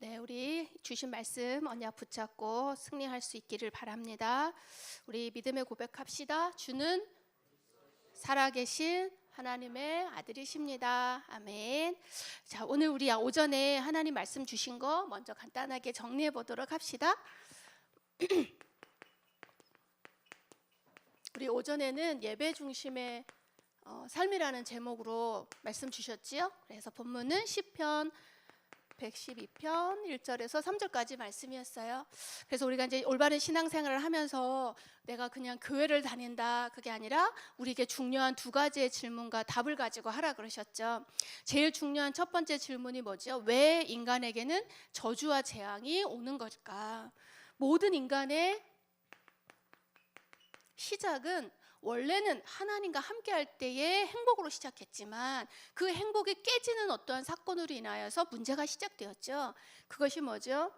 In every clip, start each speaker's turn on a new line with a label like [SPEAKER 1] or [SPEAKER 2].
[SPEAKER 1] 네, 우리 주신 말씀 언약 붙잡고 승리할 수 있기를 바랍니다. 우리 믿음의 고백합시다. 주는 살아계신 하나님의 아들이십니다. 아멘. 자, 오늘 우리 오전에 하나님 말씀 주신 거 먼저 간단하게 정리해 보도록 합시다. 우리 오전에는 예배 중심의 삶이라는 제목으로 말씀 주셨지요. 그래서 본문은 시편 112편 1절에서 3절까지 말씀이었어요. 그래서 우리가 이제 올바른 신앙생활을 하면서 내가 그냥 교회를 다닌다, 그게 아니라 우리에게 중요한 두 가지의 질문과 답을 가지고 하라 그러셨죠. 제일 중요한 첫 번째 질문이 뭐죠? 왜 인간에게는 저주와 재앙이 오는 걸까? 모든 인간의 시작은 원래는 하나님과 함께할 때의 행복으로 시작했지만 그 행복이 깨지는 어떠한 사건으로 인하여서 문제가 시작되었죠. 그것이 뭐죠?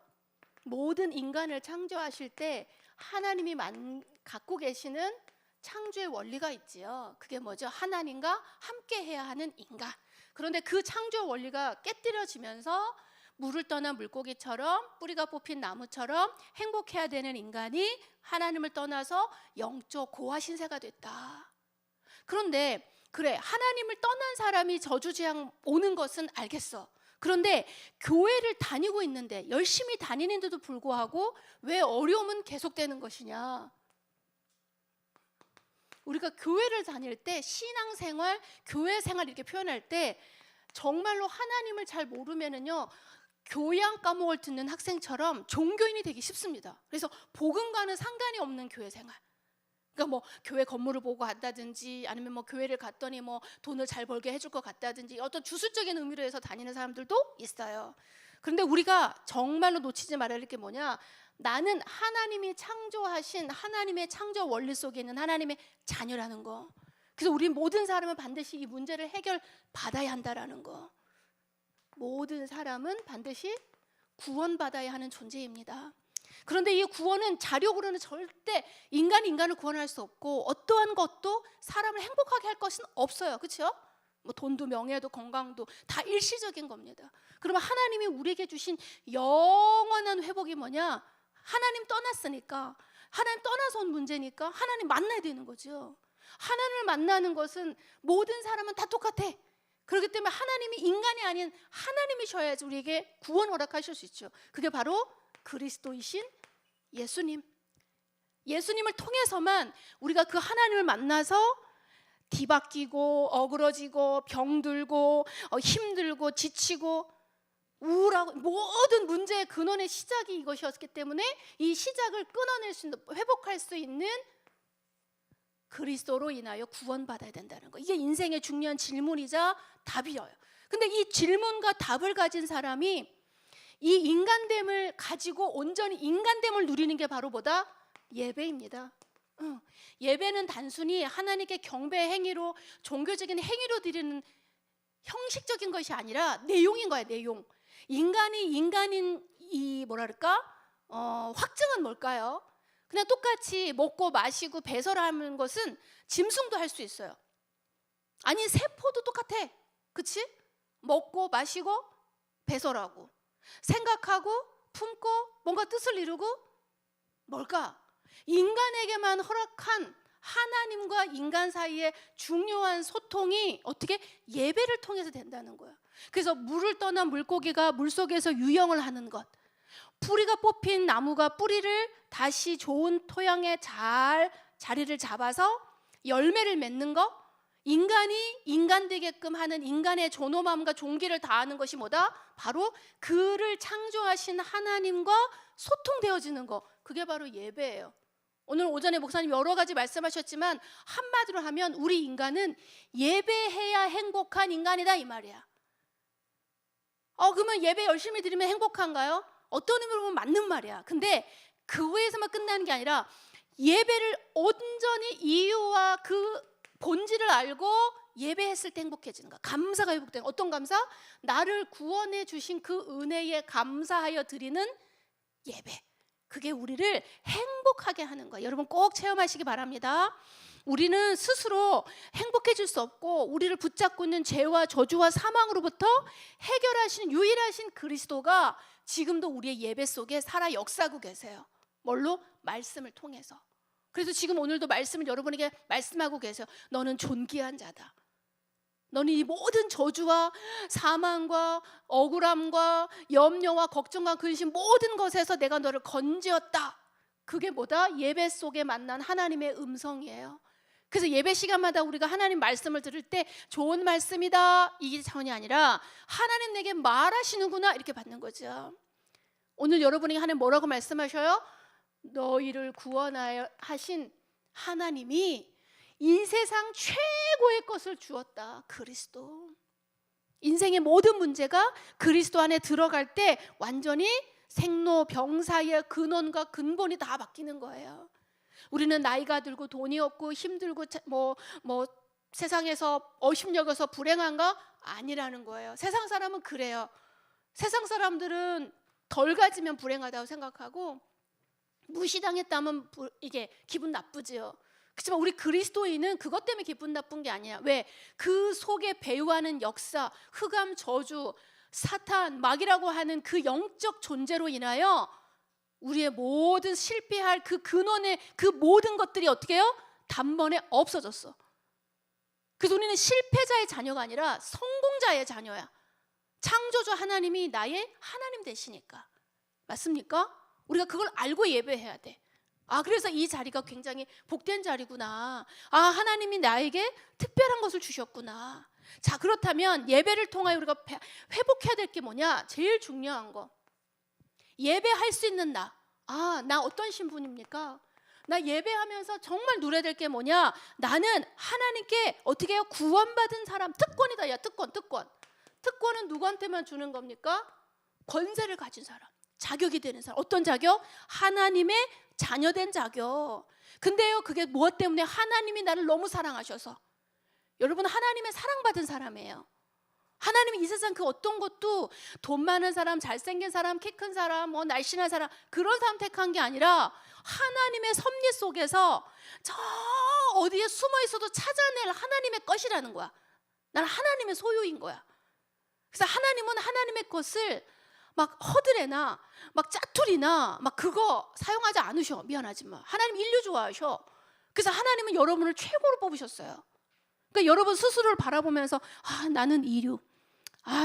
[SPEAKER 1] 모든 인간을 창조하실 때 하나님이 갖고 계시는 창조의 원리가 있지요. 그게 뭐죠? 하나님과 함께해야 하는 인간. 그런데 그 창조의 원리가 깨뜨려지면서 물을 떠난 물고기처럼 뿌리가 뽑힌 나무처럼 행복해야 되는 인간이 하나님을 떠나서 영적 고아 신세가 됐다. 그런데 그래, 하나님을 떠난 사람이 저주재앙 오는 것은 알겠어. 그런데 교회를 다니고 있는데, 열심히 다니는데도 불구하고 왜 어려움은 계속되는 것이냐? 우리가 교회를 다닐 때 신앙생활, 교회생활 이렇게 표현할 때 정말로 하나님을 잘 모르면은요, 교양 과목을 듣는 학생처럼 종교인이 되기 쉽습니다. 그래서 복음과는 상관이 없는 교회 생활. 그러니까 뭐 교회 건물을 보고 간다든지, 아니면 뭐 교회를 갔더니 뭐 돈을 잘 벌게 해줄 것 같다든지, 어떤 주술적인 의미로 해서 다니는 사람들도 있어요. 그런데 우리가 정말로 놓치지 말아야 할 게 뭐냐? 나는 하나님이 창조하신 하나님의 창조 원리 속에 있는 하나님의 자녀라는 거. 그래서 우리 모든 사람은 반드시 이 문제를 해결받아야 한다라는 거. 모든 사람은 반드시 구원받아야 하는 존재입니다. 그런데 이 구원은 자력으로는 절대 인간을 구원할 수 없고, 어떠한 것도 사람을 행복하게 할 것은 없어요. 그렇죠? 뭐 돈도 명예도 건강도 다 일시적인 겁니다. 그러면 하나님이 우리에게 주신 영원한 회복이 뭐냐? 하나님 떠났으니까, 하나님 떠나서 온 문제니까 하나님 만나야 되는 거죠. 하나님을 만나는 것은 모든 사람은 다 똑같아. 그렇기 때문에 하나님이 인간이 아닌 하나님이셔야지 우리에게 구원 허락하실 수 있죠. 그게 바로 그리스도이신 예수님. 예수님을 통해서만 우리가 그 하나님을 만나서 뒤바뀌고 어그러지고 병들고 힘들고 지치고 우울하고 모든 문제의 근원의 시작이 이것이었기 때문에 이 시작을 끊어낼 수 있는, 회복할 수 있는 그리스도로 인하여 구원받아야 된다는 거. 이게 인생의 중요한 질문이자 답이에요. 근데 이 질문과 답을 가진 사람이 이 인간됨을 가지고 온전히 인간됨을 누리는 게 바로 뭐다? 예배입니다. 예배는 단순히 하나님께 경배 행위로, 종교적인 행위로 드리는 형식적인 것이 아니라 내용인 거야, 내용. 인간인 이 확증은 뭘까요? 그냥 똑같이 먹고 마시고 배설하는 것은 짐승도 할 수 있어요. 아니, 세포도 똑같아. 그치? 먹고 마시고 배설하고 생각하고 품고 뭔가 뜻을 이루고, 뭘까? 인간에게만 허락한 하나님과 인간 사이의 중요한 소통이 어떻게? 예배를 통해서 된다는 거야. 그래서 물을 떠난 물고기가 물속에서 유영을 하는 것, 뿌리가 뽑힌 나무가 뿌리를 다시 좋은 토양에 잘 자리를 잡아서 열매를 맺는 것, 인간이 인간 되게끔 하는 인간의 존엄함과 존귀를 다하는 것이 뭐다? 바로 그를 창조하신 하나님과 소통되어지는 것. 그게 바로 예배예요. 오늘 오전에 목사님 여러 가지 말씀하셨지만 한마디로 하면 우리 인간은 예배해야 행복한 인간이다, 이 말이야. 그러면 예배 열심히 드리면 행복한가요? 어떤 의미로 보면 맞는 말이야. 근데 그 외에서만 끝나는 게 아니라 예배를 온전히 이유와 그 본질을 알고 예배했을 때 행복해지는 거야. 감사가 회복되는, 어떤 감사? 나를 구원해 주신 그 은혜에 감사하여 드리는 예배. 그게 우리를 행복하게 하는 거야. 여러분 꼭 체험하시기 바랍니다. 우리는 스스로 행복해질 수 없고 우리를 붙잡고 있는 죄와 저주와 사망으로부터 해결하시는 유일하신 그리스도가 지금도 우리의 예배 속에 살아 역사하고 계세요. 뭘로? 말씀을 통해서. 그래서 지금 오늘도 말씀을 여러분에게 말씀하고 계세요. 너는 존귀한 자다. 너는 이 모든 저주와 사망과 억울함과 염려와 걱정과 근심 모든 것에서 내가 너를 건지었다. 그게 뭐다? 예배 속에 만난 하나님의 음성이에요. 그래서 예배 시간마다 우리가 하나님 말씀을 들을 때 좋은 말씀이다 이게 차원이 아니라 하나님 내게 말하시는구나 이렇게 받는 거죠. 오늘 여러분에게 하나님 뭐라고 말씀하셔요? 너희를 구원하여 하신 하나님이 이 세상 최고의 것을 주었다. 그리스도. 인생의 모든 문제가 그리스도 안에 들어갈 때 완전히 생로병사의 근원과 근본이 다 바뀌는 거예요. 우리는 나이가 들고 돈이 없고 힘들고 뭐 세상에서 어심여겨서 불행한가? 아니라는 거예요. 세상 사람은 그래요. 세상 사람들은 덜 가지면 불행하다고 생각하고 무시당했다면 이게 기분 나쁘지요. 그렇지만 우리 그리스도인은 그것 때문에 기분 나쁜 게 아니야. 왜? 그 속에 배후하는 역사, 흑암, 저주, 사탄, 마귀라고 하는 그 영적 존재로 인하여 우리의 모든 실패할 그 근원의 그 모든 것들이 어떻게 해요? 단번에 없어졌어. 그래서 우리는 실패자의 자녀가 아니라 성공자의 자녀야. 창조주 하나님이 나의 하나님 되시니까. 맞습니까? 우리가 그걸 알고 예배해야 돼. 그래서 이 자리가 굉장히 복된 자리구나. 하나님이 나에게 특별한 것을 주셨구나. 자, 그렇다면 예배를 통하여 우리가 회복해야 될 게 뭐냐? 제일 중요한 거. 예배할 수 있는 나. 나 어떤 신분입니까? 나 예배하면서 정말 누려야 될 게 뭐냐? 나는 하나님께 어떻게 해요? 구원받은 사람. 특권이다. 야, 특권. 특권은 누구한테만 주는 겁니까? 권세를 가진 사람. 자격이 되는 사람. 어떤 자격? 하나님의 자녀된 자격. 근데요, 그게 무엇 때문에? 하나님이 나를 너무 사랑하셔서. 여러분, 하나님의 사랑받은 사람이에요. 하나님이 이 세상 그 어떤 것도 돈 많은 사람, 잘생긴 사람, 키 큰 사람, 날씬한 사람 그런 사람 택한 게 아니라 하나님의 섭리 속에서 저 어디에 숨어 있어도 찾아낼 하나님의 것이라는 거야. 나는 하나님의 소유인 거야. 그래서 하나님은 하나님의 것을 막 허드레나 막 짜투리나 막 그거 사용하지 않으셔. 미안하지만 하나님 인류 좋아하셔. 그래서 하나님은 여러분을 최고로 뽑으셨어요. 그러니까 여러분 스스로를 바라보면서 나는 이류,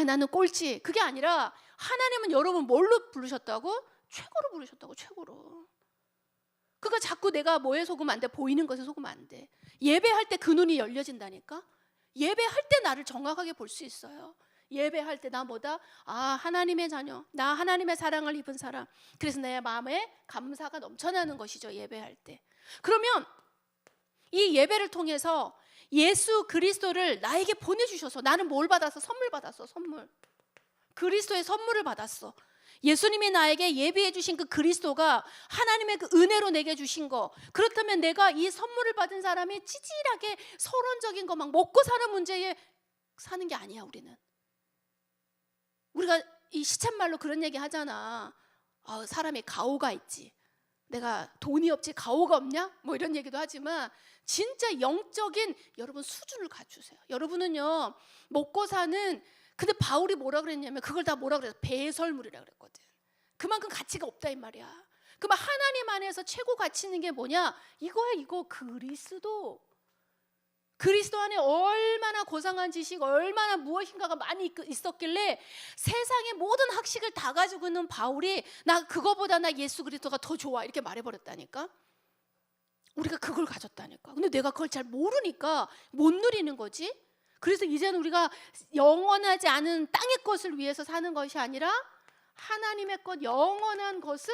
[SPEAKER 1] 나는 꼴찌, 그게 아니라 하나님은 여러분 뭘로 부르셨다고? 최고로 부르셨다고. 최고로. 그러니까 자꾸 내가 뭐에 속으면 안 돼? 보이는 것에 속으면 안 돼. 예배할 때 그 눈이 열려진다니까. 예배할 때 나를 정확하게 볼 수 있어요. 예배할 때 나 뭐다? 하나님의 자녀, 나 하나님의 사랑을 입은 사람. 그래서 내 마음에 감사가 넘쳐나는 것이죠. 예배할 때. 그러면 이 예배를 통해서 예수 그리스도를 나에게 보내주셔서 나는 뭘 받았어? 선물 받았어. 선물. 그리스도의 선물을 받았어. 예수님이 나에게 예비해 주신 그 그리스도가 하나님의 그 은혜로 내게 주신 거. 그렇다면 내가 이 선물을 받은 사람이 찌질하게 서론적인 거 막 먹고 사는 문제에 사는 게 아니야. 우리가 이 시쳇말로 그런 얘기 하잖아. 사람이 가오가 있지. 내가 돈이 없지 가오가 없냐? 뭐 이런 얘기도 하지만 진짜 영적인 여러분 수준을 갖추세요. 여러분은요 먹고 사는, 근데 바울이 뭐라 그랬냐면 그걸 다 뭐라 그랬어? 배설물이라 그랬거든. 그만큼 가치가 없다 이 말이야. 그러면 하나님 안에서 최고 가치 있는 게 뭐냐? 이거야. 이거 그리스도. 그리스도 안에 얼마나 고상한 지식, 얼마나 무엇인가가 많이 있었길래 세상의 모든 학식을 다 가지고 있는 바울이 나 그거보다 나 예수 그리스도가 더 좋아 이렇게 말해버렸다니까. 우리가 그걸 가졌다니까. 근데 내가 그걸 잘 모르니까 못 누리는 거지. 그래서 이제는 우리가 영원하지 않은 땅의 것을 위해서 사는 것이 아니라 하나님의 것, 영원한 것을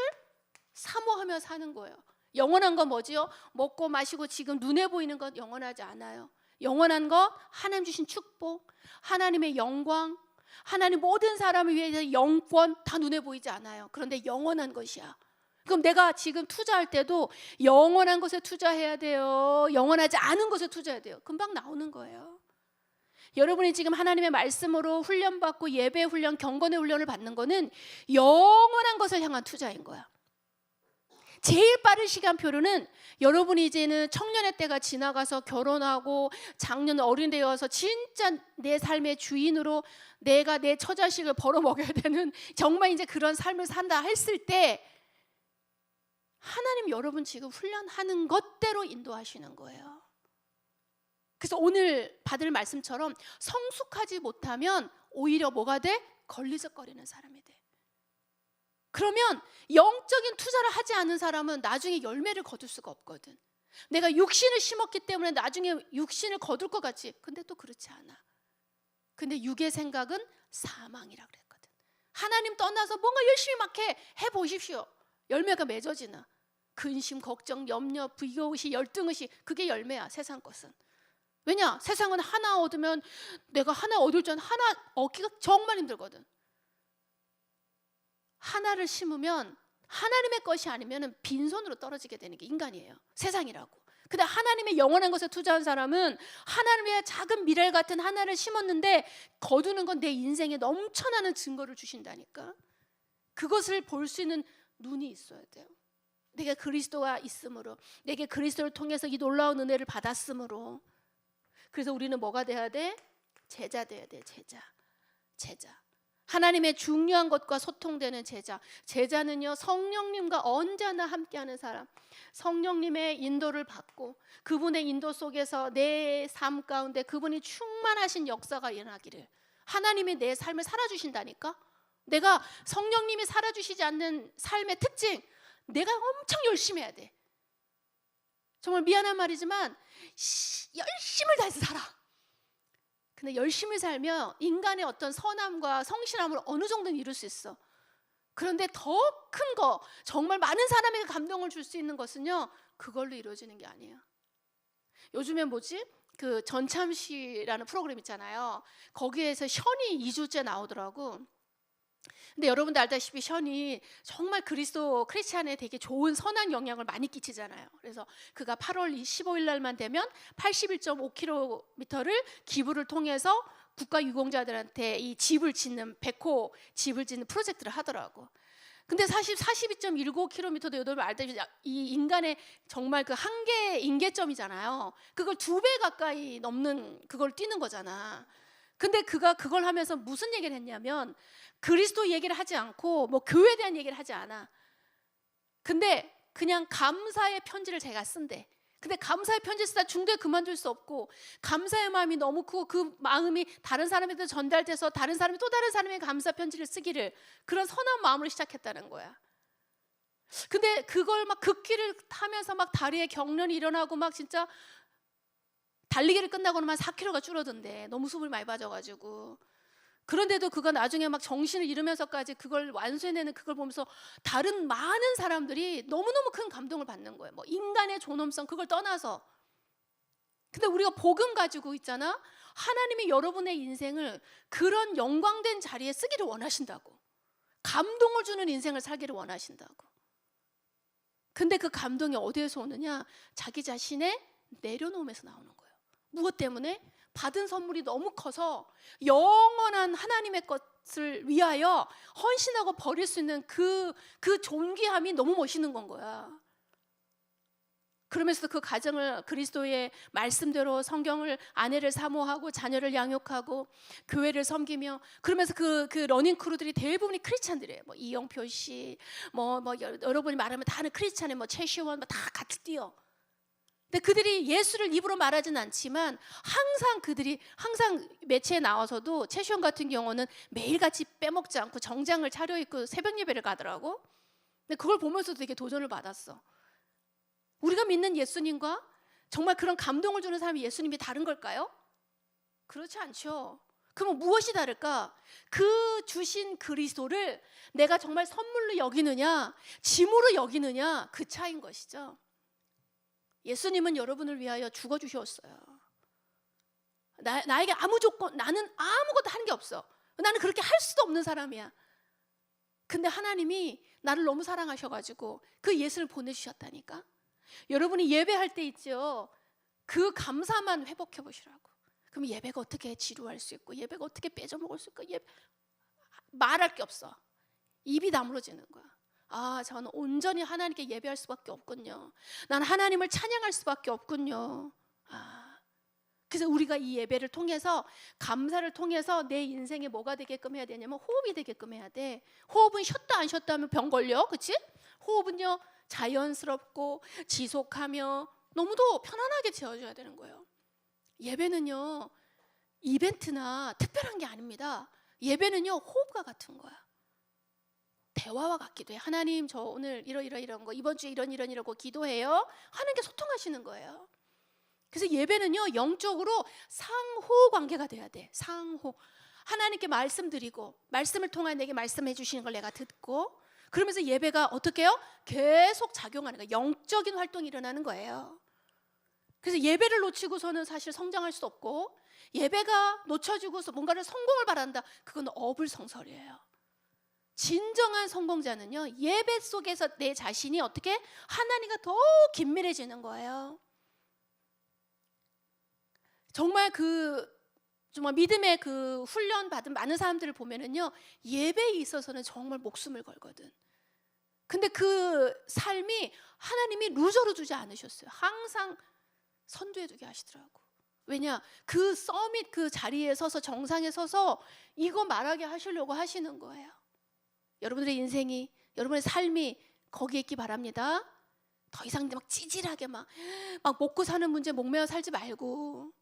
[SPEAKER 1] 사모하며 사는 거예요. 영원한 건 뭐지요? 먹고 마시고 지금 눈에 보이는 것 영원하지 않아요. 영원한 것 하나님 주신 축복, 하나님의 영광, 하나님 모든 사람을 위해서 영권 다 눈에 보이지 않아요. 그런데 영원한 것이야. 그럼 내가 지금 투자할 때도 영원한 것에 투자해야 돼요. 영원하지 않은 것에 투자해야 돼요. 금방 나오는 거예요. 여러분이 지금 하나님의 말씀으로 훈련받고 예배 훈련, 경건의 훈련을 받는 거는 영원한 것을 향한 투자인 거야. 제일 빠른 시간표로는 여러분이 이제는 청년의 때가 지나가서 결혼하고 작년 어린 되어서 진짜 내 삶의 주인으로 내가 내 처자식을 벌어먹여야 되는 정말 이제 그런 삶을 산다 했을 때 하나님 여러분 지금 훈련하는 것대로 인도하시는 거예요. 그래서 오늘 받을 말씀처럼 성숙하지 못하면 오히려 뭐가 돼? 걸리적거리는 사람이 돼. 그러면 영적인 투자를 하지 않은 사람은 나중에 열매를 거둘 수가 없거든. 내가 육신을 심었기 때문에 나중에 육신을 거둘 것 같지. 근데 또 그렇지 않아. 근데 육의 생각은 사망이라 그랬거든. 하나님 떠나서 뭔가 열심히 막 해보십시오. 열매가 맺어지나. 근심, 걱정, 염려, 부여의식, 열등의식, 그게 열매야, 세상 것은. 왜냐? 세상은 하나 얻으면 내가 하나 얻을 줄 하나 얻기가 정말 힘들거든. 하나를 심으면 하나님의 것이 아니면 빈손으로 떨어지게 되는 게 인간이에요. 세상이라고. 근데 하나님의 영원한 것에 투자한 사람은 하나님의 작은 미랄 같은 하나를 심었는데 거두는 건 내 인생에 넘쳐나는 증거를 주신다니까. 그것을 볼 수 있는 눈이 있어야 돼요. 내게 그리스도가 있으므로, 내게 그리스도를 통해서 이 놀라운 은혜를 받았으므로. 그래서 우리는 뭐가 돼야 돼? 제자 돼야 돼. 제자. 하나님의 중요한 것과 소통되는 제자. 제자는요, 성령님과 언제나 함께하는 사람. 성령님의 인도를 받고 그분의 인도 속에서 내 삶 가운데 그분이 충만하신 역사가 일어나기를. 하나님이 내 삶을 살아주신다니까. 내가 성령님이 살아주시지 않는 삶의 특징, 내가 엄청 열심히 해야 돼. 정말 미안한 말이지만 열심을 다해서 살아. 근데 열심히 살면 인간의 어떤 선함과 성실함을 어느 정도는 이룰 수 있어. 그런데 더 큰 거, 정말 많은 사람에게 감동을 줄 수 있는 것은요, 그걸로 이루어지는 게 아니에요. 요즘에 뭐지? 그 전참시라는 프로그램 있잖아요. 거기에서 션이 2주째 나오더라고. 근데 여러분들 알다시피 션이 정말 그리스도 크리스찬에 되게 좋은 선한 영향을 많이 끼치잖아요. 그래서 그가 8월 15일 날만 되면 81.5km를 기부를 통해서 국가유공자들한테 이 집을 짓는 백호 집을 짓는 프로젝트를 하더라고. 근데 사실 42.19km도 여러분 알다시피 이 인간의 정말 그 한계 인계점이잖아요. 그걸 2배 가까이 넘는 그걸 뛰는 거잖아. 근데 그가 그걸 하면서 무슨 얘기를 했냐면 그리스도 얘기를 하지 않고 뭐 교회에 대한 얘기를 하지 않아. 근데 그냥 감사의 편지를 제가 쓴대. 근데 감사의 편지 쓰다 중도에 그만둘 수 없고 감사의 마음이 너무 크고 그 마음이 다른 사람에게 전달돼서 다른 사람이 또 다른 사람에게 감사 편지를 쓰기를, 그런 선한 마음으로 시작했다는 거야. 근데 그걸 막 극기를 타면서 막 다리에 경련이 일어나고 막 진짜 달리기를 끝나고는 4kg가 줄어든대. 너무 숨을 많이 빠져가지고. 그런데도 그가 나중에 막 정신을 잃으면서까지 그걸 완수해내는 그걸 보면서 다른 많은 사람들이 너무너무 큰 감동을 받는 거예요. 뭐 인간의 존엄성 그걸 떠나서. 근데 우리가 복음 가지고 있잖아. 하나님이 여러분의 인생을 그런 영광된 자리에 쓰기를 원하신다고. 감동을 주는 인생을 살기를 원하신다고. 근데 그 감동이 어디에서 오느냐? 자기 자신의 내려놓음에서 나오는 거예요. 무엇 때문에? 받은 선물이 너무 커서 영원한 하나님의 것을 위하여 헌신하고 버릴 수 있는 그 존귀함이 너무 멋있는 건 거야. 그러면서 그 가정을 그리스도의 말씀대로 성경을 아내를 사모하고 자녀를 양육하고 교회를 섬기며, 그러면서 그 러닝 크루들이 대부분이 크리스찬들이에요. 뭐 이영표 씨, 뭐 여러분이 말하면 다 아는 크리스찬의 뭐 최시원 뭐 다 같이 뛰어. 근데 그들이 예수를 입으로 말하진 않지만 항상 매체에 나와서도 최시원 같은 경우는 매일같이 빼먹지 않고 정장을 차려입고 새벽 예배를 가더라고. 근데 그걸 보면서도 되게 도전을 받았어. 우리가 믿는 예수님과 정말 그런 감동을 주는 사람이 예수님이 다른 걸까요? 그렇지 않죠. 그럼 무엇이 다를까? 그 주신 그리스도를 내가 정말 선물로 여기느냐 짐으로 여기느냐, 그 차이인 것이죠. 예수님은 여러분을 위하여 죽어주셨어요. 나에게 아무 조건, 나는 아무것도 하는 게 없어. 나는 그렇게 할 수도 없는 사람이야. 근데 하나님이 나를 너무 사랑하셔가지고 그 예수를 보내주셨다니까. 여러분이 예배할 때 있죠. 그 감사만 회복해 보시라고. 그럼 예배가 어떻게 지루할 수 있고 예배가 어떻게 빼져먹을 수 있고 말할 게 없어. 입이 다물어지는 거야. 저는 온전히 하나님께 예배할 수밖에 없군요. 난 하나님을 찬양할 수밖에 없군요. 그래서 우리가 이 예배를 통해서, 감사를 통해서 내 인생에 뭐가 되게끔 해야 되냐면 호흡이 되게끔 해야 돼. 호흡은 쉬었다 안 쉬었다 하면 병 걸려, 그렇지? 호흡은요 자연스럽고 지속하며 너무도 편안하게 지어줘야 되는 거예요. 예배는요 이벤트나 특별한 게 아닙니다. 예배는요 호흡과 같은 거야. 대화와 같기도 해. 하나님, 저 오늘 이런 거, 이번 주에 이러고 기도해요 하는 게 소통하시는 거예요. 그래서 예배는요 영적으로 상호 관계가 돼야 돼. 상호. 하나님께 말씀드리고, 말씀을 통해 내게 말씀해 주시는 걸 내가 듣고, 그러면서 예배가 어떻게 해요? 계속 작용하는 거예요. 영적인 활동이 일어나는 거예요. 그래서 예배를 놓치고서는 사실 성장할 수 없고, 예배가 놓쳐지고서 뭔가를 성공을 바란다, 그건 어불성설이에요. 진정한 성공자는요 예배 속에서 내 자신이 어떻게 하나님과 더 긴밀해지는 거예요. 정말 정말 믿음의 훈련 받은 많은 사람들을 보면은요 예배에 있어서는 정말 목숨을 걸거든. 근데 그 삶이 하나님이 루저로 주지 않으셨어요. 항상 선두에 두게 하시더라고. 왜냐? 그 서밋 그 자리에 서서, 정상에 서서 이거 말하게 하시려고 하시는 거예요. 여러분들의 인생이, 여러분의 삶이 거기에 있기 바랍니다. 더 이상 막 찌질하게 막 먹고 사는 문제 목매어 살지 말고,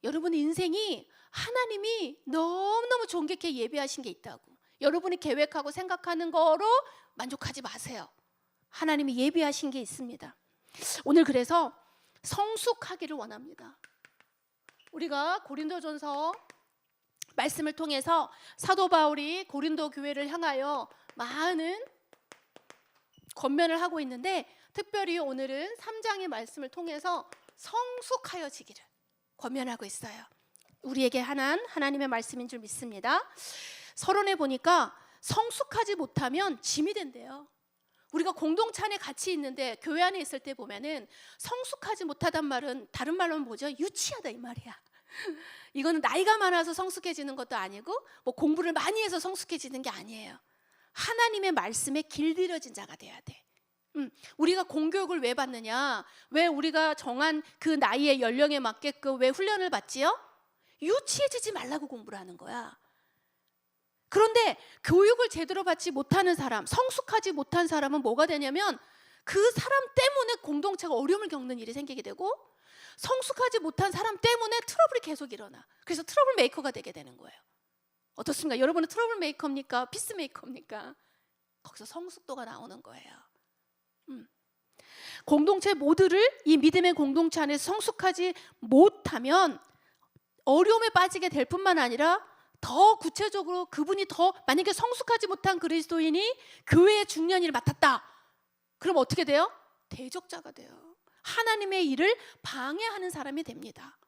[SPEAKER 1] 여러분의 인생이 하나님이 너무너무 존귀하게 예배하신 게 있다고. 여러분이 계획하고 생각하는 거로 만족하지 마세요. 하나님이 예배하신 게 있습니다. 오늘 그래서 성숙하기를 원합니다. 우리가 고린도전서 말씀을 통해서 사도 바울이 고린도 교회를 향하여 많은 권면을 하고 있는데, 특별히 오늘은 3장의 말씀을 통해서 성숙하여지기를 권면하고 있어요. 우리에게 하나님의 말씀인 줄 믿습니다. 서론에 보니까 성숙하지 못하면 짐이 된대요. 우리가 공동체 안에 같이 있는데, 교회 안에 있을 때 보면은 성숙하지 못하단 말은 다른 말로 하면 뭐죠? 유치하다 이 말이야. 이거는 나이가 많아서 성숙해지는 것도 아니고, 뭐 공부를 많이 해서 성숙해지는 게 아니에요. 하나님의 말씀에 길들여진 자가 돼야 돼. 우리가 공교육을 왜 받느냐? 왜 우리가 정한 그 나이의 연령에 맞게끔 왜 훈련을 받지요? 유치해지지 말라고 공부를 하는 거야. 그런데 교육을 제대로 받지 못하는 사람, 성숙하지 못한 사람은 뭐가 되냐면 그 사람 때문에 공동체가 어려움을 겪는 일이 생기게 되고, 성숙하지 못한 사람 때문에 트러블이 계속 일어나. 그래서 트러블 메이커가 되게 되는 거예요. 어떻습니까? 여러분은 트러블 메이커입니까? 피스 메이커입니까? 거기서 성숙도가 나오는 거예요. 공동체 모두를, 이 믿음의 공동체 안에서 성숙하지 못하면 어려움에 빠지게 될 뿐만 아니라, 더 구체적으로 그분이 더, 만약에 성숙하지 못한 그리스도인이 교회의 중요한 일을 맡았다, 그럼 어떻게 돼요? 대적자가 돼요. 하나님의 일을 방해하는 사람이 됩니다.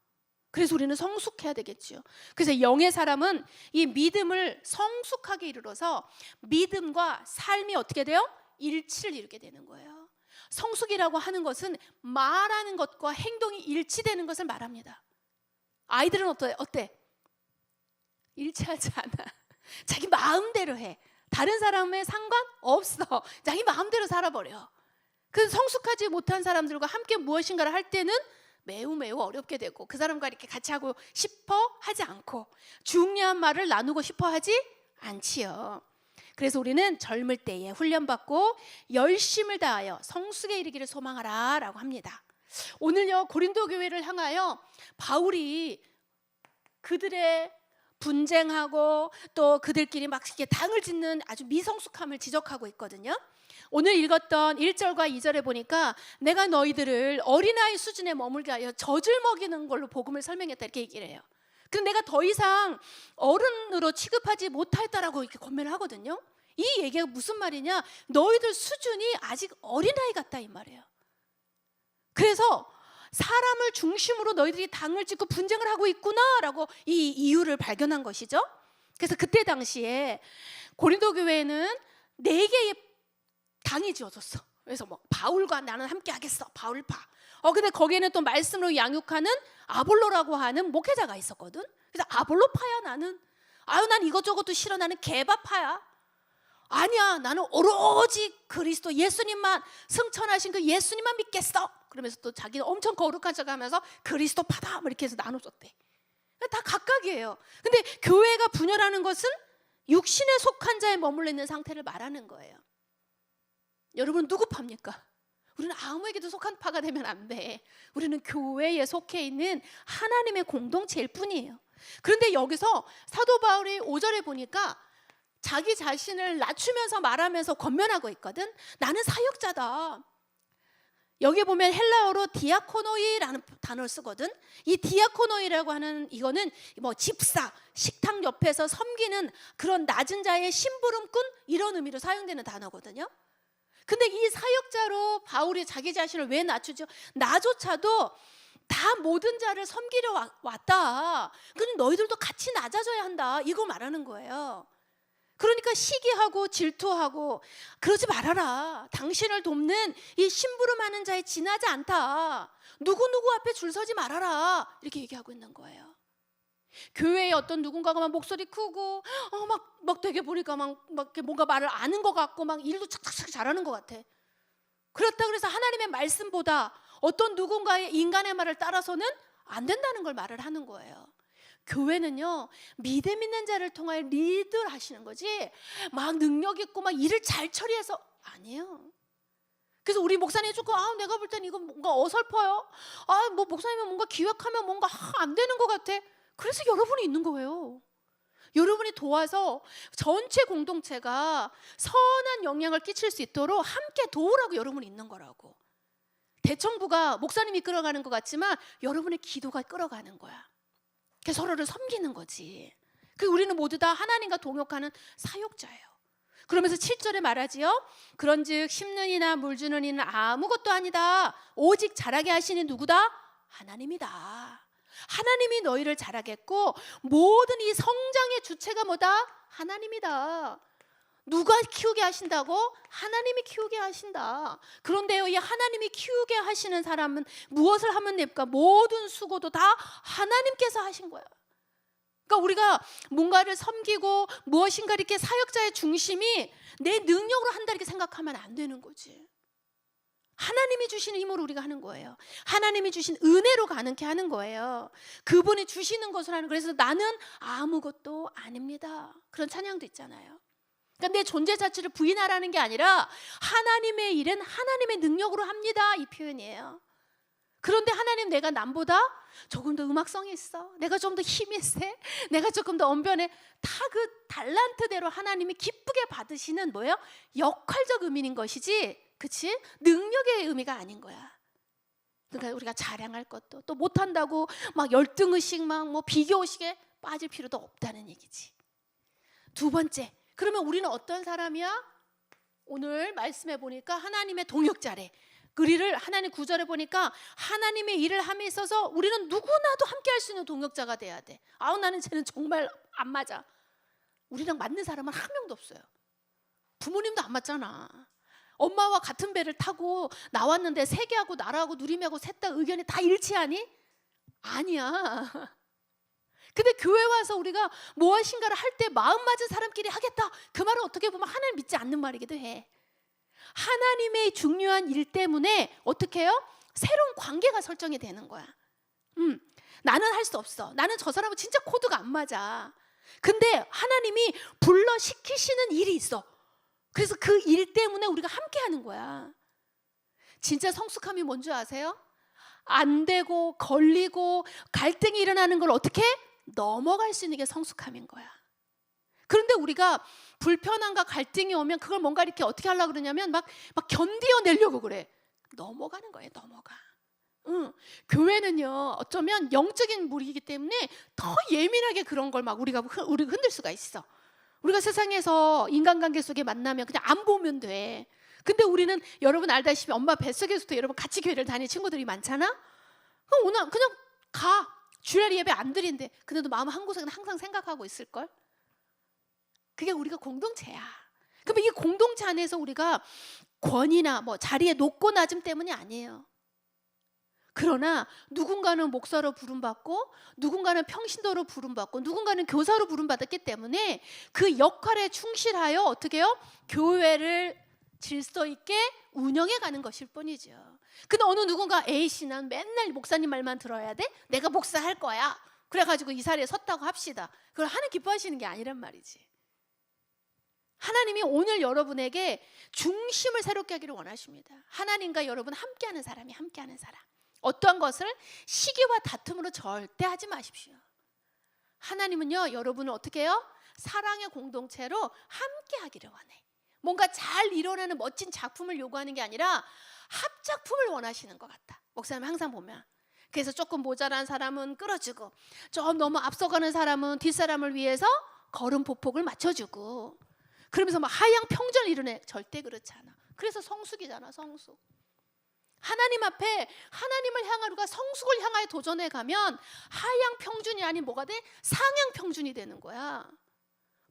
[SPEAKER 1] 그래서 우리는 성숙해야 되겠죠. 그래서 영의 사람은 이 믿음을 성숙하게 이르러서 믿음과 삶이 어떻게 돼요? 일치를 이루게 되는 거예요. 성숙이라고 하는 것은 말하는 것과 행동이 일치되는 것을 말합니다. 아이들은 어때? 일치하지 않아. 자기 마음대로 해. 다른 사람의 상관없어. 자기 마음대로 살아버려. 그 성숙하지 못한 사람들과 함께 무엇인가를 할 때는 매우 어렵게 되고, 그 사람과 이렇게 같이 하고 싶어 하지 않고, 중요한 말을 나누고 싶어 하지 않지요. 그래서 우리는 젊을 때에 훈련받고 열심을 다하여 성숙에 이르기를 소망하라 라고 합니다. 오늘요 고린도 교회를 향하여 바울이 그들의 분쟁하고 또 그들끼리 막 이렇게 당을 짓는 아주 미성숙함을 지적하고 있거든요. 오늘 읽었던 1절과 2절에 보니까 내가 너희들을 어린아이 수준에 머물게 하여 젖을 먹이는 걸로 복음을 설명했다 이렇게 얘기를 해요. 근데 내가 더 이상 어른으로 취급하지 못하였다라고 이렇게 권면을 하거든요. 이 얘기가 무슨 말이냐? 너희들 수준이 아직 어린아이 같다 이 말이에요. 그래서 사람을 중심으로 너희들이 당을 짓고 분쟁을 하고 있구나라고 이 이유를 발견한 것이죠. 그래서 그때 당시에 고린도 교회에는 4개의 당이 지어졌어. 그래서 뭐 바울과 나는 함께 하겠어. 바울파. 근데 거기에는 또 말씀으로 양육하는 아볼로라고 하는 목회자가 있었거든. 그래서 아볼로파야 나는. 난 이것저것도 싫어. 나는 개바파야. 아니야, 나는 오로지 그리스도 예수님만, 승천하신 그 예수님만 믿겠어. 그러면서 또 자기는 엄청 거룩한 척하면서 그리스도파다 뭐 이렇게 해서 나눠줬대. 다 각각이에요. 근데 교회가 분열하는 것은 육신에 속한 자에 머물러 있는 상태를 말하는 거예요. 여러분 누구 파입니까? 우리는 아무에게도 속한 파가 되면 안 돼. 우리는 교회에 속해 있는 하나님의 공동체일 뿐이에요. 그런데 여기서 사도 바울이 5절에 보니까 자기 자신을 낮추면서 말하면서 권면하고 있거든. 나는 사역자다. 여기 보면 헬라어로 디아코노이라는 단어를 쓰거든. 이 디아코노이라고 하는 이거는 뭐 집사, 식탁 옆에서 섬기는 그런 낮은 자의 심부름꾼 이런 의미로 사용되는 단어거든요. 근데 이 사역자로 바울이 자기 자신을 왜 낮추죠? 나조차도 다 모든 자를 섬기려 왔다. 그럼 너희들도 같이 낮아져야 한다. 이거 말하는 거예요. 그러니까 시기하고 질투하고 그러지 말아라. 당신을 돕는 이 심부름하는 자에 지나지 않다. 누구누구 앞에 줄 서지 말아라. 이렇게 얘기하고 있는 거예요. 교회에 어떤 누군가가 막 목소리 크고 막 되게 보니까 막 뭔가 말을 아는 것 같고 막 일도 착착착 잘하는 것 같아. 그렇다고 해서 하나님의 말씀보다 어떤 누군가의 인간의 말을 따라서는 안 된다는 걸 말을 하는 거예요. 교회는요, 믿음 있는 자를 통하여 리드를 하시는 거지 막 능력 있고 막 일을 잘 처리해서 아니에요. 그래서 우리 목사님이 조금 내가 볼 땐 이거 뭔가 어설퍼요. 뭐 목사님은 뭔가 기획하면 뭔가 안 되는 것 같아. 그래서 여러분이 있는 거예요. 여러분이 도와서 전체 공동체가 선한 영향을 끼칠 수 있도록 함께 도우라고 여러분이 있는 거라고. 대청부가 목사님이 끌어가는 것 같지만 여러분의 기도가 끌어가는 거야. 서로를 섬기는 거지. 우리는 모두 다 하나님과 동역하는 사역자예요. 그러면서 7절에 말하지요. 그런즉 심는 이나 물 주는 이는 아무것도 아니다. 오직 자라게 하시는 누구다? 하나님이다. 하나님이 너희를 자라겠고 모든 이 성장의 주체가 뭐다? 하나님이다. 누가 키우게 하신다고? 하나님이 키우게 하신다. 그런데요, 이 하나님이 키우게 하시는 사람은 무엇을 하면 됩니까? 모든 수고도 다 하나님께서 하신 거야. 그러니까 우리가 뭔가를 섬기고 무엇인가 이렇게 사역자의 중심이 내 능력으로 한다 이렇게 생각하면 안 되는 거지. 하나님이 주시는 힘으로 우리가 하는 거예요. 하나님이 주신 은혜로 가능케 하는 거예요. 그분이 주시는 것을 하는 거예요. 그래서 나는 아무것도 아닙니다. 그런 찬양도 있잖아요. 그러니까 내 존재 자체를 부인하라는 게 아니라 하나님의 일은 하나님의 능력으로 합니다. 이 표현이에요. 그런데 하나님, 내가 남보다 조금 더 음악성이 있어. 내가 좀 더 힘이 세. 내가 조금 더 언변해. 다 그 달란트대로 하나님이 기쁘게 받으시는 뭐예요? 역할적 의미인 것이지, 그치? 능력의 의미가 아닌 거야. 그러니까 우리가 자랑할 것도 또 못한다고 막 열등의식 막 뭐 비교의식에 빠질 필요도 없다는 얘기지. 두 번째, 그러면 우리는 어떤 사람이야? 오늘 말씀해 보니까 하나님의 동역자래. 우리를 하나님 9절에 보니까 하나님의 일을 함에 있어서 우리는 누구나도 함께 할 수 있는 동역자가 돼야 돼. 나는 쟤는 정말 안 맞아. 우리랑 맞는 사람은 한 명도 없어요. 부모님도 안 맞잖아. 엄마와 같은 배를 타고 나왔는데 세계하고 나라하고 누림하고 셋 다 의견이 다 일치하니? 아니야. 근데 교회 와서 우리가 무엇인가를 할 때 마음 맞은 사람끼리 하겠다. 그 말은 어떻게 보면 하나님 믿지 않는 말이기도 해. 하나님의 중요한 일 때문에 어떻게 해요? 새로운 관계가 설정이 되는 거야. 나는 할 수 없어. 나는 저 사람은 진짜 코드가 안 맞아. 근데 하나님이 불러 시키시는 일이 있어. 그래서 그 일 때문에 우리가 함께 하는 거야. 진짜 성숙함이 뭔지 아세요? 안 되고 걸리고 갈등이 일어나는 걸 어떻게 넘어갈 수 있는 게 성숙함인 거야. 그런데 우리가 불편함과 갈등이 오면 그걸 뭔가 이렇게 어떻게 하려고 그러냐면 막 견디어내려고 그래. 넘어가는 거예요. 넘어가. 교회는요, 어쩌면 영적인 무리이기 때문에 더 예민하게 그런 걸 막 우리가 흔들 수가 있어. 우리가 세상에서 인간관계 속에 만나면 그냥 안 보면 돼. 근데 우리는 여러분 알다시피 엄마 뱃속에서도 여러분 같이 교회를 다니는 친구들이 많잖아. 그럼 오늘 그냥 가. 주일 예배 안 드린대. 근데도 마음 한 곳에 항상 생각하고 있을걸. 그게 우리가 공동체야. 그럼 이 공동체 안에서 우리가 권위나 뭐 자리의 높고 낮음 때문이 아니에요. 그러나 누군가는 목사로 부름받고 누군가는 평신도로 부름받고 누군가는 교사로 부름받았기 때문에 그 역할에 충실하여 어떻게 해요? 교회를 질서 있게 운영해 가는 것일 뿐이죠. 근데 어느 누군가 에이씨 난 맨날 목사님 말만 들어야 돼? 내가 목사할 거야. 그래가지고 이 자리에 섰다고 합시다. 그걸 하나님 기뻐하시는 게 아니란 말이지. 하나님이 오늘 여러분에게 중심을 새롭게 하기를 원하십니다. 하나님과 여러분 함께하는 사람이 함께하는 사람. 어떠한 것을 시기와 다툼으로 절대 하지 마십시오. 하나님은요 여러분을 어떻게 해요? 사랑의 공동체로 함께하기를 원해. 뭔가 잘 일어나는 멋진 작품을 요구하는 게 아니라 합작품을 원하시는 것 같다. 목사님 항상 보면. 그래서 조금 모자란 사람은 끌어주고 좀 너무 앞서가는 사람은 뒷사람을 위해서 걸음 보폭을 맞춰주고 그러면서 막 하향 평전을 이루네. 절대 그렇지 않아. 그래서 성숙이잖아. 성숙. 하나님 앞에 하나님을 향한 우리가 성숙을 향하여 도전해 가면 하향 평준이 아닌 뭐가 돼? 상향 평준이 되는 거야.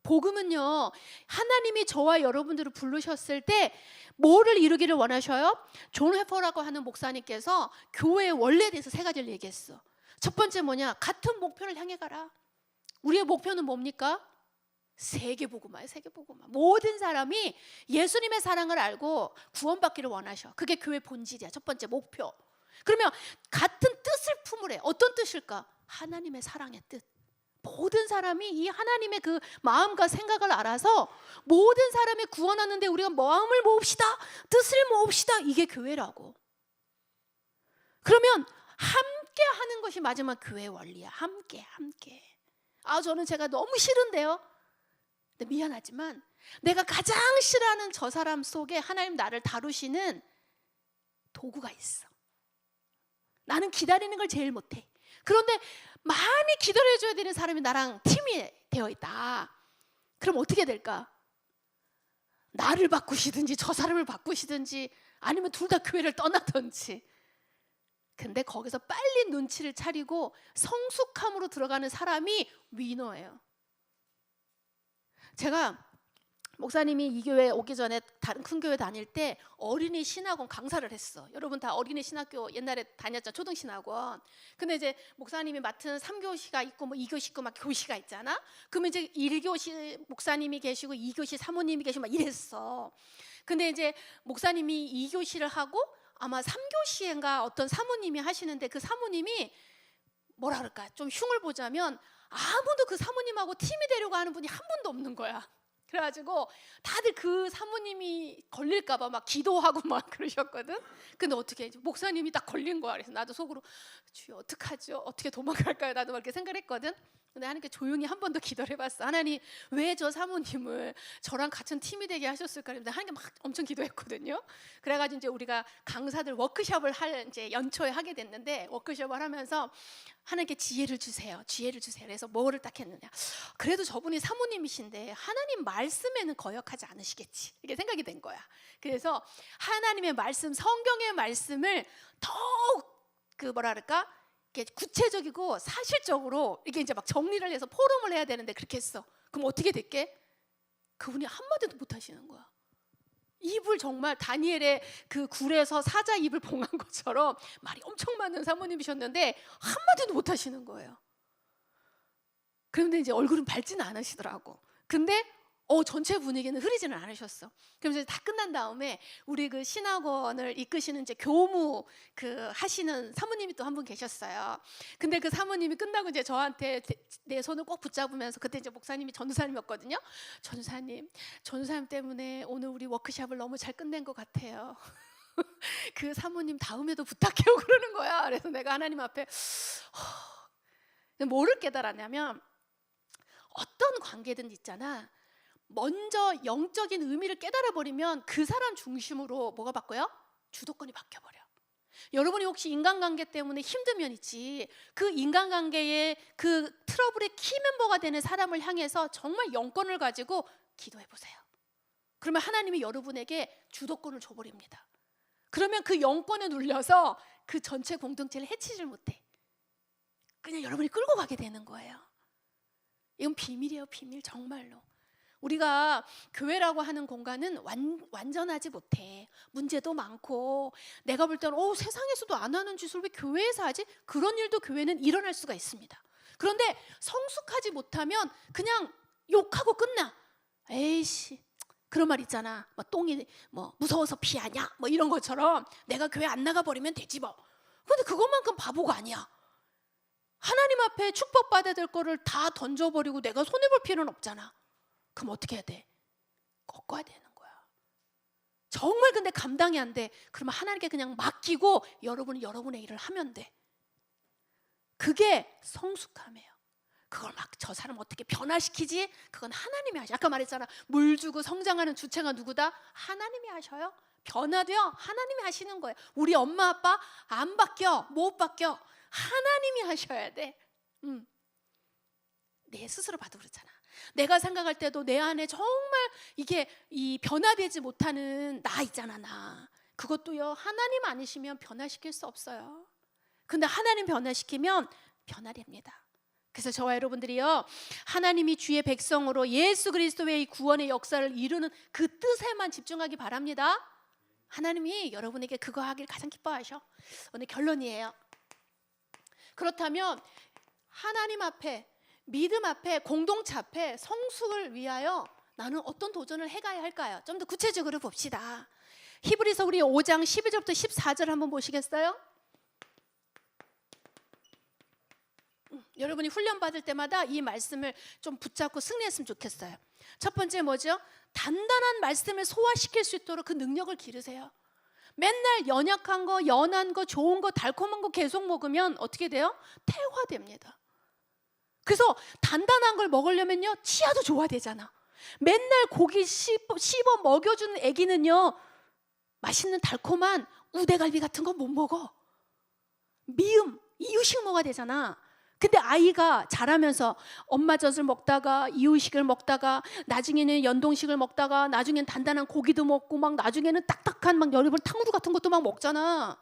[SPEAKER 1] 복음은요 하나님이 저와 여러분들을 부르셨을 때 뭐를 이루기를 원하셔요? 존 회퍼라고 하는 목사님께서 교회의 원리에 대해서 3가지를 얘기했어. 첫 번째 뭐냐? 같은 목표를 향해 가라. 우리의 목표는 뭡니까? 세계복음화예요. 세계복음화. 모든 사람이 예수님의 사랑을 알고 구원받기를 원하셔. 그게 교회 본질이야. 첫 번째 목표. 그러면 같은 뜻을 품으래. 어떤 뜻일까? 하나님의 사랑의 뜻. 모든 사람이 이 하나님의 그 마음과 생각을 알아서 모든 사람을 구원하는데 우리가 마음을 모읍시다. 뜻을 모읍시다. 이게 교회라고. 그러면 함께 하는 것이 마지막 교회의 원리야. 함께. 저는 제가 너무 싫은데요. 근데 미안하지만 내가 가장 싫어하는 저 사람 속에 하나님 나를 다루시는 도구가 있어. 나는 기다리는 걸 제일 못해. 그런데 많이 기다려줘야 되는 사람이 나랑 팀이 되어 있다. 그럼 어떻게 될까? 나를 바꾸시든지 저 사람을 바꾸시든지 아니면 둘 다 교회를 떠나든지. 근데 거기서 빨리 눈치를 차리고 성숙함으로 들어가는 사람이 위너예요. 제가 목사님이 이 교회 오기 전에 다른 큰 교회 다닐 때 어린이 신학원 강사를 했어. 여러분 다 어린이 신학교 옛날에 다녔죠. 초등신학원. 근데 이제 목사님이 맡은 3교시가 있고 뭐 2교시 있고 막 교시가 있잖아. 그러면 이제 1교시 목사님이 계시고 2교시 사모님이 계시고 막 이랬어. 근데 이제 목사님이 2교시를 하고 아마 3교시인가 어떤 사모님이 하시는데 그 사모님이 뭐라 그럴까? 좀 흉을 보자면 아무도 그 사모님하고 팀이 되려고 하는 분이 한 분도 없는 거야. 그래가지고 다들 그 사모님이 걸릴까봐 막 기도하고 막 그러셨거든. 근데 어떻게 목사님이 딱 걸린 거야. 그래서 나도 속으로 주여 어떡하죠? 어떻게 도망갈까요? 나도 그렇게 생각했거든. 근데 하나님께 조용히 한 번 더 기도를 해봤어. 하나님 왜 저 사모님을 저랑 같은 팀이 되게 하셨을까? 근데 하나님께 막 엄청 기도했거든요. 그래가지고 이제 우리가 강사들 워크숍을 이제 연초에 하게 됐는데 워크숍을 하면서 하나님께 지혜를 주세요. 지혜를 주세요. 그래서 뭐를 딱 했느냐? 그래도 저분이 사모님이신데 하나님 말씀에는 거역하지 않으시겠지. 이렇게 생각이 된 거야. 그래서 하나님의 말씀, 성경의 말씀을 더욱 그 뭐라 그럴까? 구체적이고 사실적으로 이게 이제 막 정리를 해서 포럼을 해야 되는데 그렇게 했어. 그럼 어떻게 됐게? 그분이 한마디도 못 하시는 거야. 입을 정말 다니엘의 그 굴에서 사자 입을 봉한 것처럼 말이 엄청 많은 사모님이셨는데 한마디도 못 하시는 거예요. 그런데 이제 얼굴은 밝지는 않으시더라고. 근데 전체 분위기는 흐리지는 않으셨어. 그래서 다 끝난 다음에 우리 그 신학원을 이끄시는 이제 교무 그 하시는 사모님이 또 한 분 계셨어요. 근데 그 사모님이 끝나고 이제 저한테 내 손을 꼭 붙잡으면서 그때 이제 목사님이 전도사님이었거든요. 전도사님 때문에 오늘 우리 워크숍을 너무 잘 끝낸 것 같아요. 그 사모님 다음에도 부탁해요 그러는 거야. 그래서 내가 하나님 앞에 뭐를 깨달았냐면 어떤 관계든 있잖아. 먼저 영적인 의미를 깨달아버리면 그 사람 중심으로 뭐가 바뀌어요? 주도권이 바뀌어버려. 여러분이 혹시 인간관계 때문에 힘들면 있지 그 인간관계의 그 트러블의 키멤버가 되는 사람을 향해서 정말 영권을 가지고 기도해보세요. 그러면 하나님이 여러분에게 주도권을 줘버립니다. 그러면 그 영권에 눌려서 그 전체 공동체를 해치질 못해. 그냥 여러분이 끌고 가게 되는 거예요. 이건 비밀이에요. 비밀 정말로. 우리가 교회라고 하는 공간은 완전하지 못해. 문제도 많고, 내가 볼 때는 세상에서도 안 하는 짓을 왜 교회에서 하지? 그런 일도 교회는 일어날 수가 있습니다. 그런데 성숙하지 못하면 그냥 욕하고 끝나. 에이씨, 그런 말 있잖아. 똥이 무서워서 피하냐? 이런 것처럼 내가 교회 안 나가버리면 되지 뭐. 근데 그것만큼 바보가 아니야. 하나님 앞에 축복받아야 될 거를 다 던져버리고 내가 손해볼 필요는 없잖아. 그럼 어떻게 해야 돼? 꺾어야 되는 거야. 정말 근데 감당이 안 돼. 그러면 하나님께 그냥 맡기고 여러분이 여러분의 일을 하면 돼. 그게 성숙함이에요. 그걸 막 저 사람 어떻게 변화시키지? 그건 하나님이 하셔. 아까 말했잖아. 물 주고 성장하는 주체가 누구다? 하나님이 하셔요. 변화도요 하나님이 하시는 거예요. 우리 엄마 아빠 안 바뀌어. 못 바뀌어. 하나님이 하셔야 돼. 내 스스로 봐도 그렇잖아. 내가 생각할 때도 내 안에 정말 이게 변화되지 못하는 나 있잖아. 나 그것도요 하나님 아니시면 변화시킬 수 없어요. 근데 하나님 변화시키면 변화됩니다. 그래서 저와 여러분들이요 하나님이 주의 백성으로 예수 그리스도의 이 구원의 역사를 이루는 그 뜻에만 집중하기 바랍니다. 하나님이 여러분에게 그거 하길 가장 기뻐하셔. 오늘 결론이에요. 그렇다면 하나님 앞에, 믿음 앞에, 공동체 앞에 성숙을 위하여 나는 어떤 도전을 해가야 할까요? 좀 더 구체적으로 봅시다. 히브리서 우리 5장 12절부터 14절 한번 보시겠어요? 여러분이 훈련 받을 때마다 이 말씀을 좀 붙잡고 승리했으면 좋겠어요. 첫 번째 뭐죠? 단단한 말씀을 소화시킬 수 있도록 그 능력을 기르세요. 맨날 연약한 거, 연한 거, 좋은 거, 달콤한 거 계속 먹으면 어떻게 돼요? 태화됩니다. 그래서 단단한 걸 먹으려면요 치아도 좋아야 되잖아. 맨날 고기 씹어 먹여주는 애기는요 맛있는 달콤한 우대갈비 같은 거 못 먹어. 미음, 이유식 먹어야 되잖아. 근데 아이가 자라면서 엄마 젖을 먹다가 이유식을 먹다가 나중에는 연동식을 먹다가 나중엔 단단한 고기도 먹고 막 나중에는 딱딱한 막 여러분 탕후루 같은 것도 막 먹잖아.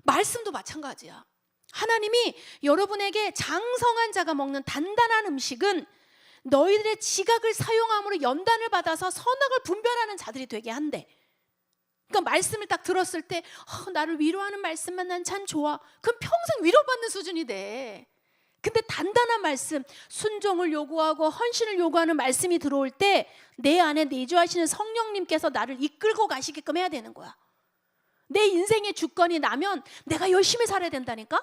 [SPEAKER 1] 말씀도 마찬가지야. 하나님이 여러분에게 장성한 자가 먹는 단단한 음식은 너희들의 지각을 사용함으로 연단을 받아서 선악을 분별하는 자들이 되게 한대. 그러니까 말씀을 딱 들었을 때 나를 위로하는 말씀만 난 참 좋아. 그럼 평생 위로받는 수준이 돼. 근데 단단한 말씀, 순종을 요구하고 헌신을 요구하는 말씀이 들어올 때 내 안에 내주하시는 성령님께서 나를 이끌고 가시게끔 해야 되는 거야. 내 인생의 주권이 나면 내가 열심히 살아야 된다니까?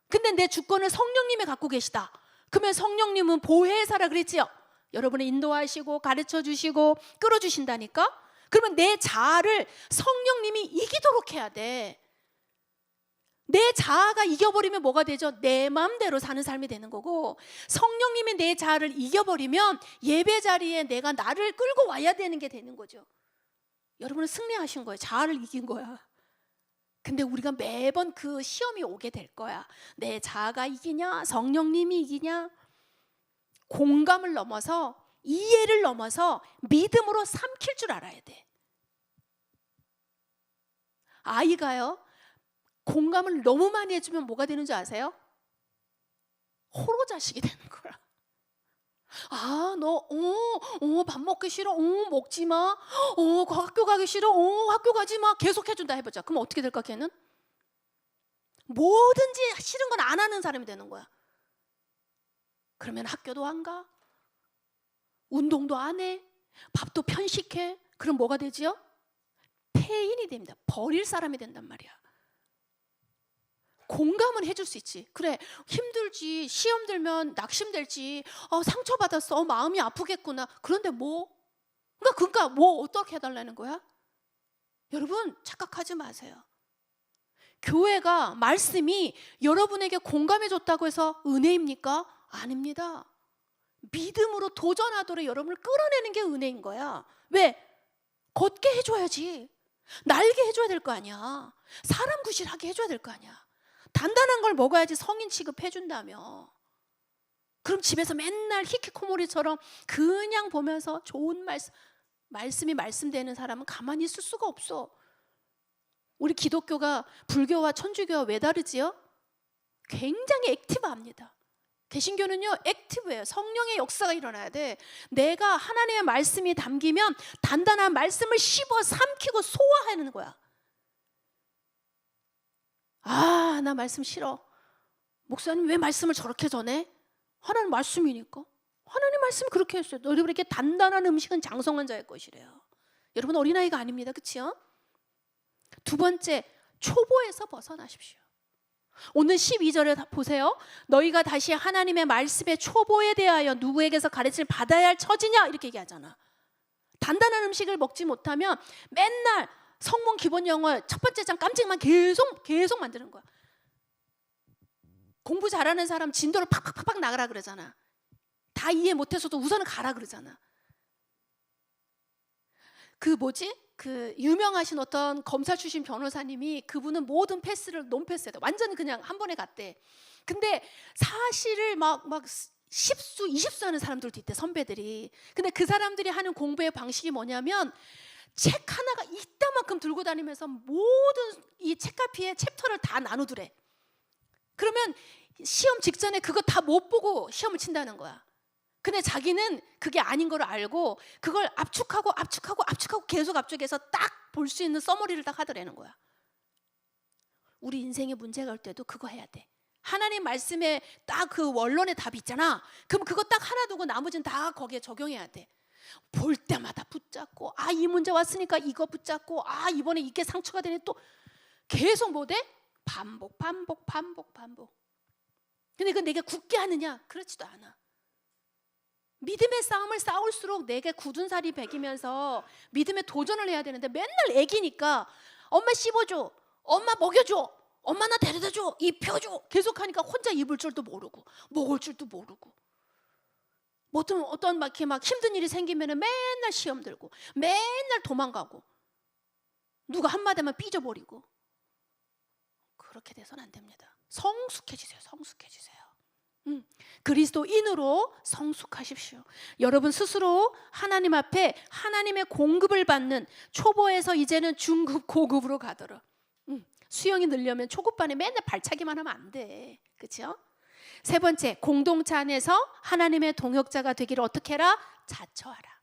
[SPEAKER 1] 근데 내 주권을 성령님이 갖고 계시다. 그러면 성령님은 보혜의 사라 그랬지요. 여러분을 인도하시고 가르쳐 주시고 끌어주신다니까? 그러면 내 자아를 성령님이 이기도록 해야 돼. 내 자아가 이겨버리면 뭐가 되죠? 내 마음대로 사는 삶이 되는 거고, 성령님이 내 자아를 이겨버리면 예배 자리에 내가 나를 끌고 와야 되는 게 되는 거죠. 여러분은 승리하신 거예요. 자아를 이긴 거야. 근데 우리가 매번 그 시험이 오게 될 거야. 내 자아가 이기냐? 성령님이 이기냐? 공감을 넘어서, 이해를 넘어서 믿음으로 삼킬 줄 알아야 돼. 아이가요 공감을 너무 많이 해주면 뭐가 되는 줄 아세요? 호로 자식이 되는 거야. 너 밥 먹기 싫어? 먹지 마. 학교 가기 싫어? 학교 가지 마. 계속 해준다 해보자. 그럼 어떻게 될까 걔는? 뭐든지 싫은 건 안 하는 사람이 되는 거야. 그러면 학교도 안 가, 운동도 안 해, 밥도 편식해. 그럼 뭐가 되지요? 폐인이 됩니다. 버릴 사람이 된단 말이야. 공감은 해줄 수 있지. 그래 힘들지, 시험 들면 낙심될지, 상처받았어, 마음이 아프겠구나. 그런데 그러니까 뭐 어떻게 해달라는 거야? 여러분 착각하지 마세요. 교회가, 말씀이 여러분에게 공감해줬다고 해서 은혜입니까? 아닙니다. 믿음으로 도전하도록 여러분을 끌어내는 게 은혜인 거야. 왜? 걷게 해줘야지. 날게 해줘야 될 거 아니야. 사람 구실하게 해줘야 될 거 아니야. 단단한 걸 먹어야지 성인 취급해준다며. 그럼 집에서 맨날 히키코모리처럼 그냥 보면서 좋은 말씀이 말씀되는 사람은 가만히 있을 수가 없어. 우리 기독교가 불교와 천주교와 왜 다르지요? 굉장히 액티브합니다. 개신교는요 액티브예요. 성령의 역사가 일어나야 돼. 내가 하나님의 말씀이 담기면 단단한 말씀을 씹어 삼키고 소화하는 거야. 아, 나 말씀 싫어. 목사님 왜 말씀을 저렇게 전해? 하나님 말씀이니까. 하나님 말씀이 그렇게 했어요. 여러분에게 단단한 음식은 장성한 자의 것이래요. 여러분 어린아이가 아닙니다. 그렇죠? 두 번째, 초보에서 벗어나십시오. 오늘 12절에 보세요. 너희가 다시 하나님의 말씀의 초보에 대하여 누구에게서 가르침을 받아야 할 처지냐 이렇게 얘기하잖아. 단단한 음식을 먹지 못하면 맨날 성문 기본 영어 첫 번째 장 깜찍만 계속 만드는 거야. 공부 잘하는 사람 진도를 팍팍팍 나가라 그러잖아. 다 이해 못해서도 우선은 가라 그러잖아. 그 유명하신 어떤 검사 출신 변호사님이 그분은 모든 패스를 논패스했다. 완전 그냥 한 번에 갔대. 근데 사실을 막 10수 20수 하는 사람들도 있대, 선배들이. 근데 그 사람들이 하는 공부의 방식이 뭐냐면 책 하나가 이따만큼 들고 다니면서 모든 이 책갈피의 챕터를 다 나누더래. 그러면 시험 직전에 그거 다 못 보고 시험을 친다는 거야. 근데 자기는 그게 아닌 걸 알고 그걸 압축하고 계속 압축해서 딱 볼 수 있는 서머리를 딱 하더라는 거야. 우리 인생에 문제가 올 때도 그거 해야 돼. 하나님 말씀에 딱 그 원론의 답이 있잖아. 그럼 그거 딱 하나 두고 나머지는 다 거기에 적용해야 돼. 볼 때마다 붙잡고 이 문제 왔으니까 이거 붙잡고 이번에 이게 상처가 되네. 또 계속 뭐 돼? 반복. 근데 그 내가 굳게 하느냐? 그렇지도 않아. 믿음의 싸움을 싸울수록 내게 굳은 살이 배기면서 믿음의 도전을 해야 되는데 맨날 애기니까 엄마 씹어줘, 엄마 먹여줘, 엄마 나 데려다줘, 입혀줘 계속하니까 혼자 입을 줄도 모르고 먹을 줄도 모르고 어떤 막 이렇게 막 힘든 일이 생기면 맨날 시험 들고 맨날 도망가고 누가 한마디만 삐져버리고 그렇게 돼서는 안 됩니다. 성숙해지세요. 그리스도인으로 성숙하십시오. 여러분 스스로 하나님 앞에 하나님의 공급을 받는 초보에서 이제는 중급, 고급으로 가도록. 수영이 늘려면 초급반에 맨날 발차기만 하면 안 돼. 그렇죠? 세 번째, 공동체 안에서 하나님의 동역자가 되기를 어떻게 해라? 자처하라.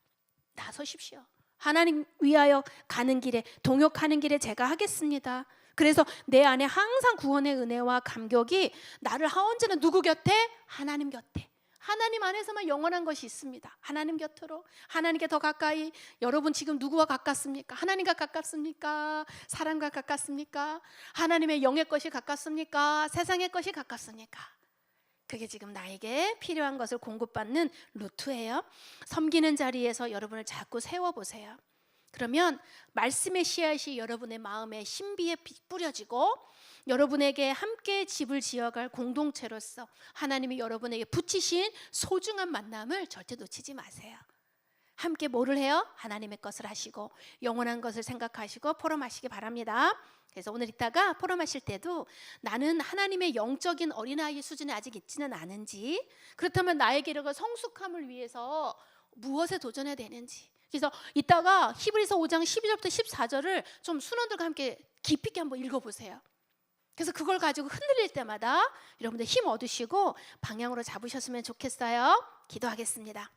[SPEAKER 1] 나서십시오. 하나님 위하여 가는 길에, 동역하는 길에 제가 하겠습니다. 그래서 내 안에 항상 구원의 은혜와 감격이 나를 언제나 누구 곁에? 하나님 곁에. 하나님 안에서만 영원한 것이 있습니다. 하나님 곁으로, 하나님께 더 가까이. 여러분 지금 누구와 가깝습니까? 하나님과 가깝습니까? 사람과 가깝습니까? 하나님의 영의 것이 가깝습니까? 세상의 것이 가깝습니까? 그게 지금 나에게 필요한 것을 공급받는 루트예요. 섬기는 자리에서 여러분을 자꾸 세워보세요. 그러면 말씀의 씨앗이 여러분의 마음에 신비에 뿌려지고 여러분에게 함께 집을 지어갈 공동체로서 하나님이 여러분에게 붙이신 소중한 만남을 절대 놓치지 마세요. 함께 뭐를 해요? 하나님의 것을 하시고 영원한 것을 생각하시고 포럼하시기 바랍니다. 그래서 오늘 이따가 포럼하실 때도 나는 하나님의 영적인 어린아이 수준에 아직 있지는 않은지, 그렇다면 나의 기력과 성숙함을 위해서 무엇에 도전해야 되는지, 그래서 이따가 히브리서 5장 12절부터 14절을 좀 순원들과 함께 깊이 있게 한번 읽어보세요. 그래서 그걸 가지고 흔들릴 때마다 여러분들 힘 얻으시고 방향으로 잡으셨으면 좋겠어요. 기도하겠습니다.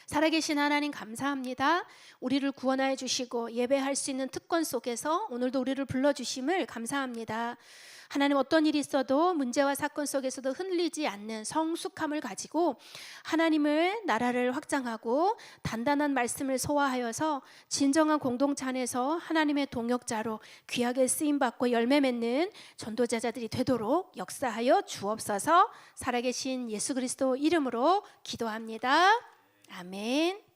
[SPEAKER 1] 살아계신 하나님 감사합니다. 우리를 구원하여 주시고 예배할 수 있는 특권 속에서 오늘도 우리를 불러주심을 감사합니다. 하나님, 어떤 일이 있어도 문제와 사건 속에서도 흔들리지 않는 성숙함을 가지고 하나님을 나라를 확장하고 단단한 말씀을 소화하여서 진정한 공동체 안에서 하나님의 동역자로 귀하게 쓰임받고 열매 맺는 전도자들이 되도록 역사하여 주옵소서. 살아계신 예수 그리스도 이름으로 기도합니다. 아멘.